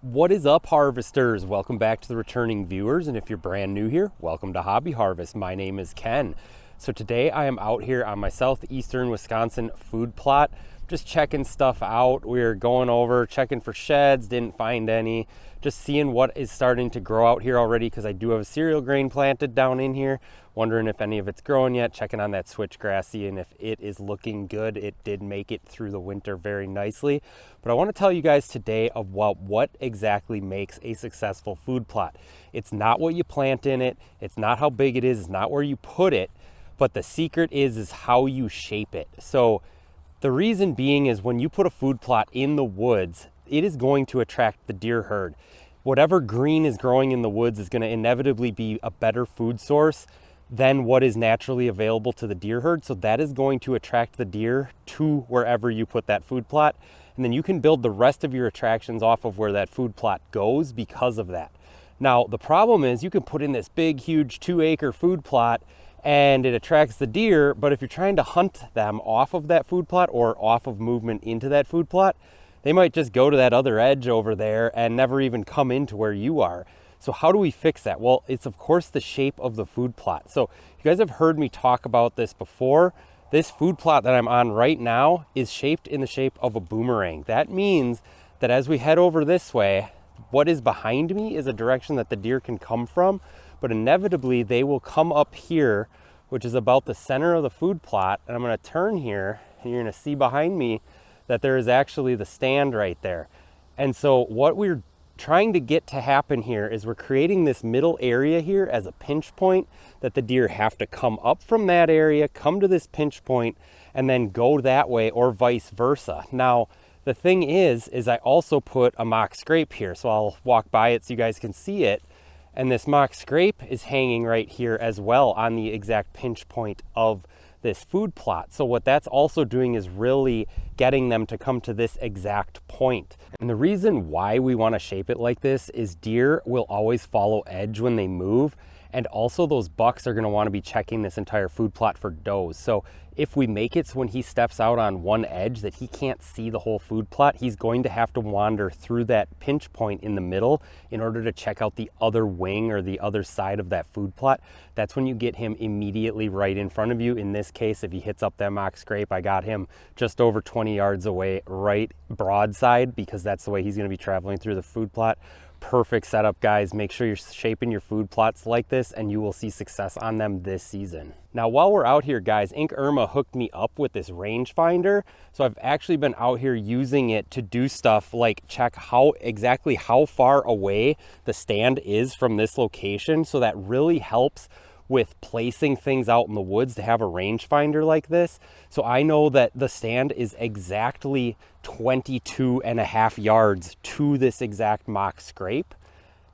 What is up, harvesters? Welcome back to the returning viewers, and if you're brand new here, welcome to Hobby Harvest. My name is Ken. So today I am out here on my southeastern Wisconsin food plot, just checking stuff out. We're going over, checking for sheds, didn't find any, just seeing what is starting to grow out here already, because I do have a cereal grain planted down in here, wondering if any of it's growing yet, checking on that switchgrass, seeing if it is looking good. It did make it through the winter very nicely. But I want to tell you guys today of what exactly makes a successful food plot. It's not what you plant in it, it's not how big it is, it's not where you put it, but the secret is how you shape it. So the reason being is when you put a food plot in the woods, it is going to attract the deer herd. Whatever green is growing in the woods is going to inevitably be a better food source than what is naturally available to the deer herd. So that is going to attract the deer to wherever you put that food plot. And then you can build the rest of your attractions off of where that food plot goes because of that. Now, the problem is you can put in this big, huge 2-acre food plot and it attracts the deer, but if you're trying to hunt them off of that food plot or off of movement into that food plot, they might just go to that other edge over there and never even come into where you are. So how do we fix that? Well, it's of course the shape of the food plot. So you guys have heard me talk about this before. This food plot that I'm on right now is shaped in the shape of a boomerang. That means that as we head over this way, what is behind me is a direction that the deer can come from, but inevitably they will come up here, which is about the center of the food plot. And I'm gonna turn here and you're gonna see behind me that there is actually the stand right there. And so what we're trying to get to happen here is we're creating this middle area here as a pinch point that the deer have to come up from that area, come to this pinch point, and then go that way or vice versa. Now, the thing is I also put a mock scrape here. So I'll walk by it so you guys can see it. And this mock scrape is hanging right here as well on the exact pinch point of this food plot. So what that's also doing is really getting them to come to this exact point. And the reason why we want to shape it like this is deer will always follow edge when they move. And also those bucks are going to want to be checking this entire food plot for does. So if we make it so when he steps out on one edge that he can't see the whole food plot, he's going to have to wander through that pinch point in the middle in order to check out the other wing or the other side of that food plot. That's when you get him immediately right in front of you. In this case, if he hits up that mock scrape, I got him just over 20 yards away, right broadside, because that's the way he's going to be traveling through the food plot. Perfect setup, guys. Make sure you're shaping your food plots like this and you will see success on them this season. Now, while we're out here, guys, Ink Irma hooked me up with this rangefinder. So I've actually been out here using it to do stuff like check exactly how far away the stand is from this location. So that really helps with placing things out in the woods to have a rangefinder like this. So I know that the stand is exactly 22.5 yards to this exact mock scrape.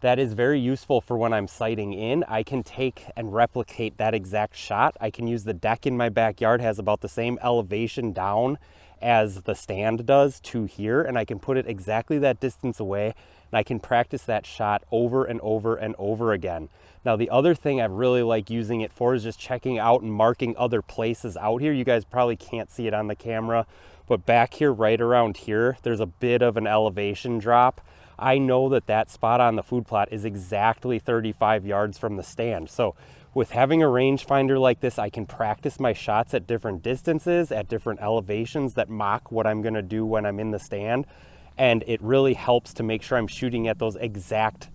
That is very useful for when I'm sighting in. I can take and replicate that exact shot. I can use the deck in my backyard, has about the same elevation down as the stand does to here, and I can put it exactly that distance away, and I can practice that shot over and over and over again. Now, the other thing I really like using it for is just checking out and marking other places out here. You guys probably can't see it on the camera, but back here, right around here, there's a bit of an elevation drop. I know that that spot on the food plot is exactly 35 yards from the stand. So with having a rangefinder like this, I can practice my shots at different distances, at different elevations that mock what I'm gonna do when I'm in the stand. And it really helps to make sure I'm shooting at those exact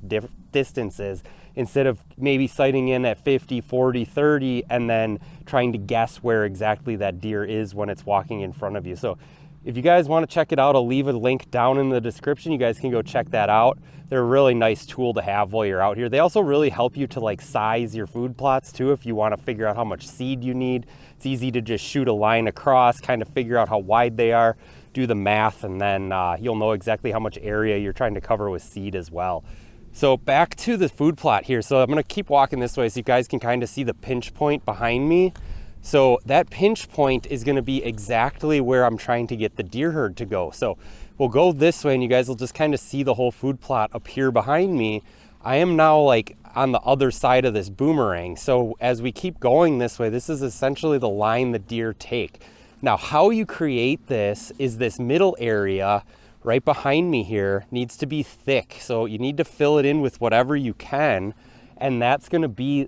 distances instead of maybe sighting in at 50, 40, 30, and then trying to guess where exactly that deer is when it's walking in front of you. So if you guys want to check it out, I'll leave a link down in the description. You guys can go check that out. They're a really nice tool to have while you're out here. They also really help you to like size your food plots too. If you want to figure out how much seed you need, it's easy to just shoot a line across, kind of figure out how wide they are, do the math, and then you'll know exactly how much area you're trying to cover with seed as well. So back to the food plot here. So I'm going to keep walking this way so you guys can kind of see the pinch point behind me. So that pinch point is going to be exactly where I'm trying to get the deer herd to go. So we'll go this way and you guys will just kind of see the whole food plot up here behind me. I am now like on the other side of this boomerang. So as we keep going this way, this is essentially the line the deer take. Now, how you create this is this middle area right behind me here needs to be thick. So you need to fill it in with whatever you can. And that's gonna be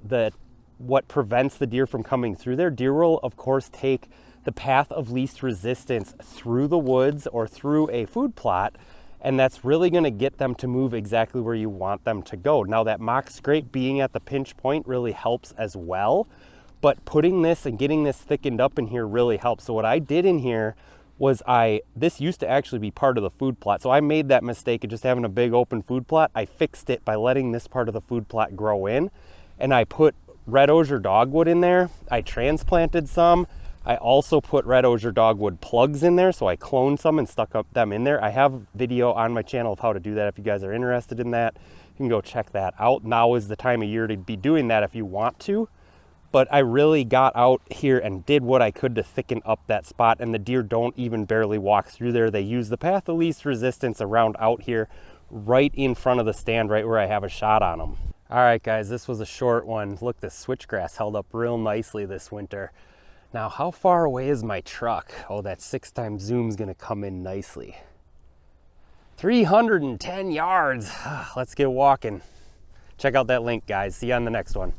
what prevents the deer from coming through there. Deer will, of course, take the path of least resistance through the woods or through a food plot, and that's really gonna get them to move exactly where you want them to go. Now that mock scrape being at the pinch point really helps as well, but putting this and getting this thickened up in here really helps. So what I did in here was this used to actually be part of the food plot. So I made that mistake of just having a big open food plot. I fixed it by letting this part of the food plot grow in, and I put red osier dogwood in there. I transplanted some. I also put red osier dogwood plugs in there, so I cloned some and stuck them in there. I have a video on my channel of how to do that. If you guys are interested in that, you can go check that out. Now is the time of year to be doing that if you want to. But I really got out here and did what I could to thicken up that spot, and the deer don't even barely walk through there. They use the path of least resistance around out here, right in front of the stand, right where I have a shot on them. All right, guys, this was a short one. Look, the switchgrass held up real nicely this winter. Now, how far away is my truck? Oh, that 6x zoom's gonna come in nicely. 310 yards. Let's get walking. Check out that link, guys. See you on the next one.